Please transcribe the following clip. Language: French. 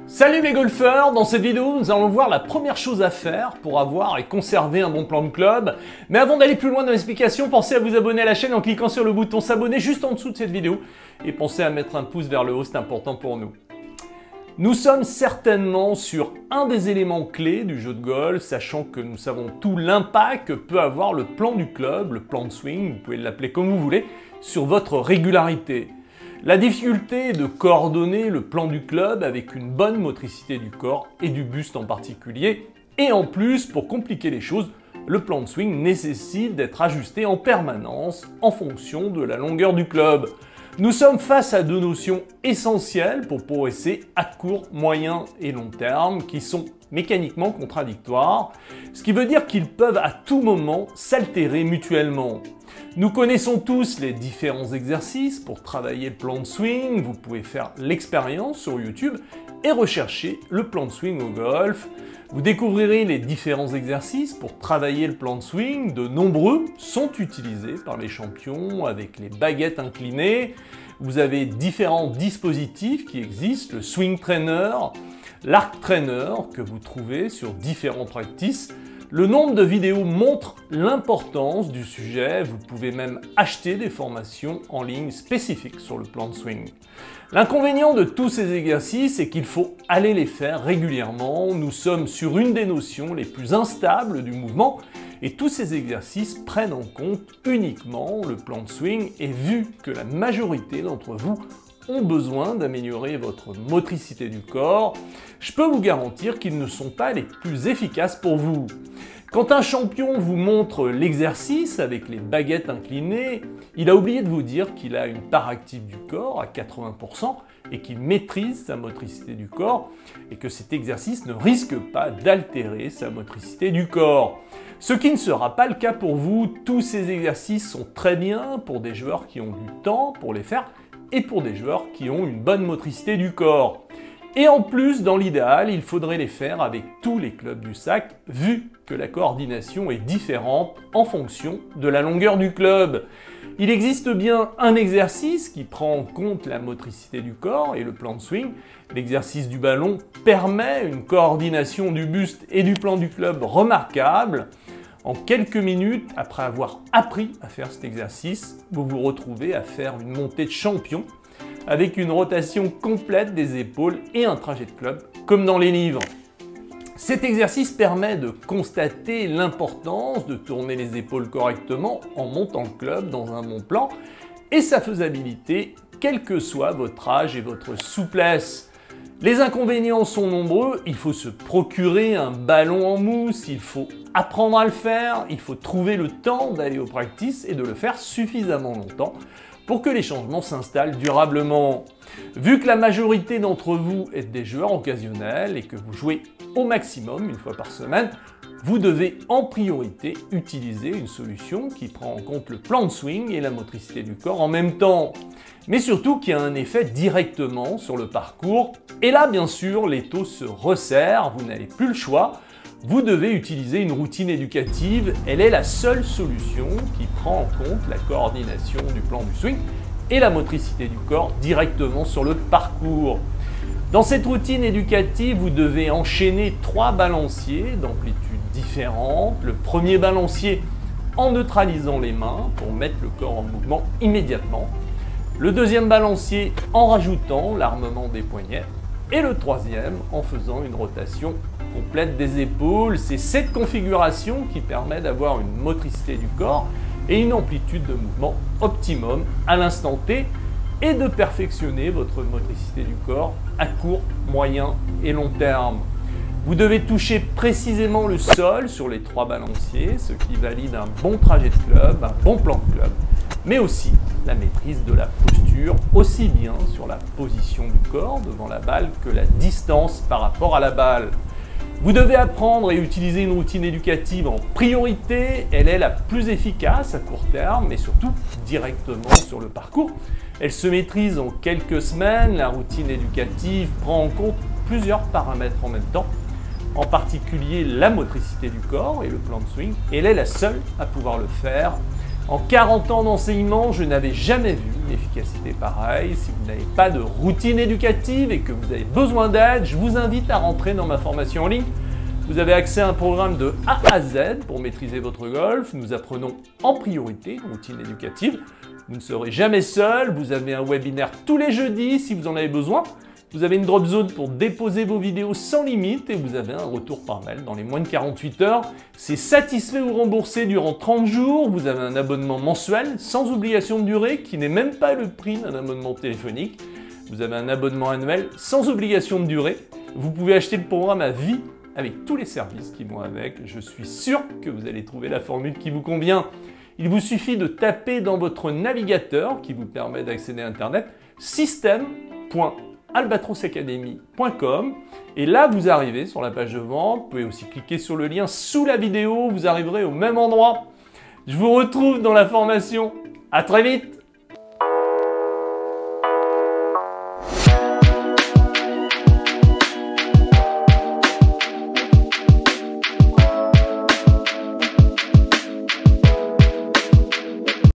Salut les golfeurs, dans cette vidéo nous allons voir la première chose à faire pour avoir et conserver un bon plan de club. Mais avant d'aller plus loin dans l'explication, pensez à vous abonner à la chaîne en cliquant sur le bouton s'abonner juste en dessous de cette vidéo. Et pensez à mettre un pouce vers le haut, c'est important pour nous. Nous sommes certainement sur un des éléments clés du jeu de golf, sachant que nous savons tout l'impact que peut avoir le plan du club, le plan de swing, vous pouvez l'appeler comme vous voulez, sur votre régularité. La difficulté est de coordonner le plan du club avec une bonne motricité du corps et du buste en particulier. Et en plus, pour compliquer les choses, le plan de swing nécessite d'être ajusté en permanence en fonction de la longueur du club. Nous sommes face à deux notions essentielles pour progresser à court, moyen et long terme qui sont mécaniquement contradictoires, ce qui veut dire qu'ils peuvent à tout moment s'altérer mutuellement. Nous connaissons tous les différents exercices pour travailler le plan de swing, vous pouvez faire l'expérience sur YouTube et rechercher le plan de swing au golf. Vous découvrirez les différents exercices pour travailler le plan de swing, de nombreux sont utilisés par les champions avec les baguettes inclinées. Vous avez différents dispositifs qui existent, le swing trainer, l'arc trainer que vous trouvez sur différents practices. Le nombre de vidéos montre l'importance du sujet, vous pouvez même acheter des formations en ligne spécifiques sur le plan de swing. L'inconvénient de tous ces exercices est qu'il faut aller les faire régulièrement, nous sommes sur une des notions les plus instables du mouvement et tous ces exercices prennent en compte uniquement le plan de swing et vu que la majorité d'entre vous ont besoin d'améliorer votre motricité du corps, je peux vous garantir qu'ils ne sont pas les plus efficaces pour vous. Quand un champion vous montre l'exercice avec les baguettes inclinées, il a oublié de vous dire qu'il a une part active du corps à 80% et qu'il maîtrise sa motricité du corps et que cet exercice ne risque pas d'altérer sa motricité du corps. Ce qui ne sera pas le cas pour vous, tous ces exercices sont très bien pour des joueurs qui ont du temps pour les faire et pour des joueurs qui ont une bonne motricité du corps. Et en plus, dans l'idéal, il faudrait les faire avec tous les clubs du sac, vu que la coordination est différente en fonction de la longueur du club. Il existe bien un exercice qui prend en compte la motricité du corps et le plan de swing. L'exercice du ballon permet une coordination du buste et du plan du club remarquable. En quelques minutes, après avoir appris à faire cet exercice, vous vous retrouvez à faire une montée de champion avec une rotation complète des épaules et un trajet de club, comme dans les livres. Cet exercice permet de constater l'importance de tourner les épaules correctement en montant le club dans un bon plan et sa faisabilité, quel que soit votre âge et votre souplesse. Les inconvénients sont nombreux, il faut se procurer un ballon en mousse, il faut apprendre à le faire, il faut trouver le temps d'aller au practice et de le faire suffisamment longtemps pour que les changements s'installent durablement. Vu que la majorité d'entre vous êtes des joueurs occasionnels et que vous jouez au maximum une fois par semaine, vous devez en priorité utiliser une solution qui prend en compte le plan de swing et la motricité du corps en même temps, mais surtout qui a un effet directement sur le parcours. Et là, bien sûr, l'étau se resserre, vous n'avez plus le choix. Vous devez utiliser une routine éducative, elle est la seule solution qui prend en compte la coordination du plan du swing et la motricité du corps directement sur le parcours. Dans cette routine éducative, vous devez enchaîner 3 balanciers d'amplitude différentes. Le premier balancier en neutralisant les mains pour mettre le corps en mouvement immédiatement. Le deuxième balancier en rajoutant l'armement des poignets. Et le troisième en faisant une rotation complète des épaules. C'est cette configuration qui permet d'avoir une motricité du corps et une amplitude de mouvement optimum à l'instant T et de perfectionner votre motricité du corps à court, moyen et long terme. Vous devez toucher précisément le sol sur les 3 balanciers, ce qui valide un bon trajet de club, un bon plan de club, mais aussi la maîtrise de la posture, aussi bien sur la position du corps devant la balle que la distance par rapport à la balle. Vous devez apprendre et utiliser une routine éducative en priorité, elle est la plus efficace à court terme, mais surtout directement sur le parcours. Elle se maîtrise en quelques semaines, la routine éducative prend en compte plusieurs paramètres en même temps, en particulier la motricité du corps et le plan de swing, et elle est la seule à pouvoir le faire En 40 ans d'enseignement, je n'avais jamais vu une efficacité pareille. Si vous n'avez pas de routine éducative et que vous avez besoin d'aide, je vous invite à rentrer dans ma formation en ligne. Vous avez accès à un programme de A à Z pour maîtriser votre golf. Nous apprenons en priorité une routine éducative. Vous ne serez jamais seul. Vous avez un webinaire tous les jeudis si vous en avez besoin. Vous avez une drop zone pour déposer vos vidéos sans limite et vous avez un retour par mail dans les moins de 48 heures. C'est satisfait ou remboursé durant 30 jours. Vous avez un abonnement mensuel sans obligation de durée qui n'est même pas le prix d'un abonnement téléphonique. Vous avez un abonnement annuel sans obligation de durée. Vous pouvez acheter le programme à vie avec tous les services qui vont avec. Je suis sûr que vous allez trouver la formule qui vous convient. Il vous suffit de taper dans votre navigateur qui vous permet d'accéder à Internet system.albatrosacademy.com et là vous arrivez sur la page de vente. Vous pouvez aussi cliquer sur le lien sous la vidéo, vous arriverez au même endroit. Je vous retrouve dans la formation. À très vite!